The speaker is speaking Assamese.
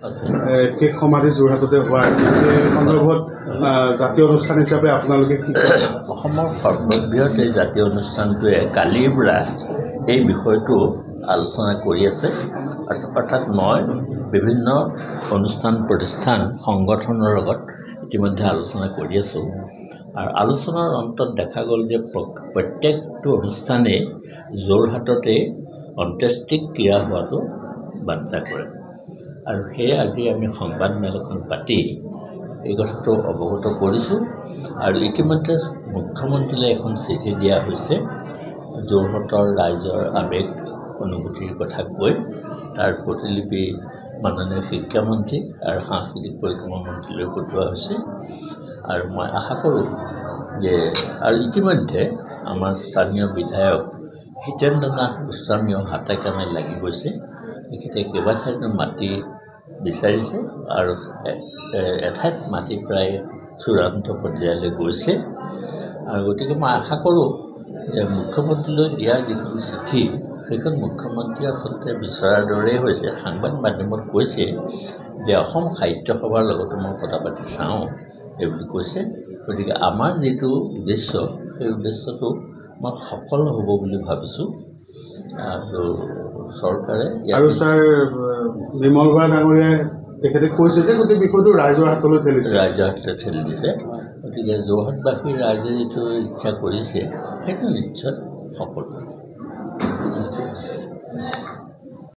শেষ সমাধি যোৰহাটতে হোৱা এই সন্দৰ্ভত জাতীয় অনুষ্ঠান হিচাপে আপোনালোকে কি অসমৰ সৰ্ববৃহৎ এই জাতীয় অনুষ্ঠানটোৱে কালিৰ পৰা এই বিষয়টো আলোচনা কৰি আছে অৰ্থাৎ মই বিভিন্ন অনুষ্ঠান প্ৰতিষ্ঠান সংগঠনৰ লগত ইতিমধ্যে আলোচনা কৰি আছোঁ আৰু আলোচনাৰ অন্তত দেখা গ'ল যে প্ৰত্যেকটো অনুষ্ঠানেই যোৰহাটতে অন্ত্যেষ্টিক্ৰিয়া হোৱাটো বাঞ্ছা কৰে আৰু সেয়ে আজি আমি সংবাদমেল এখন পাতি এই কথাটো অৱগত কৰিছোঁ আৰু ইতিমধ্যে মুখ্যমন্ত্ৰীলৈ এখন চিঠি দিয়া হৈছে যোৰহাটৰ ৰাইজৰ আৱেগ অনুভূতিৰ কথা কৈ তাৰ প্ৰতিলিপি মাননীয় শিক্ষামন্ত্ৰী আৰু সাংস্কৃতিক পৰিক্ৰমা মন্ত্ৰীলৈ পঠোৱা হৈছে আৰু মই আশা কৰোঁ যে আৰু ইতিমধ্যে আমাৰ স্থানীয় বিধায়ক হিতেন্দ্ৰ নাথ গোস্বামীও হাতে কামে লাগি গৈছে তেখেতে কেইবাঠাইতো মাটি বিচাৰিছে আৰু এঠাইত মাটি প্ৰায় চূড়ান্ত পৰ্যায়লৈ গৈছে আৰু গতিকে মই আশা কৰোঁ যে মুখ্যমন্ত্ৰীলৈ দিয়া যিখন চিঠি সেইখন মুখ্যমন্ত্ৰী আচলতে বিচৰাৰ দৰেই হৈছে সাংবাদিক মাধ্যমত কৈছে যে অসম সাহিত্য সভাৰ লগতো মই কথা পাতি চাওঁ এইবুলি কৈছে গতিকে আমাৰ যিটো উদ্দেশ্য সেই উদ্দেশ্যটো মই সফল হ'ব বুলি ভাবিছোঁ আৰু চৰকাৰে আৰু ছাৰ বিমল বৰা ডাঙৰীয়াই তেখেতে কৈছে যে গোটেই বিষয়টো ৰাইজৰ হাতলৈ ঠেলি দিছে গতিকে যোৰহাটবাসীৰ ৰাইজে যিটো ইচ্ছা কৰিছে সেইটো নিশ্চয় সফল হ'ব।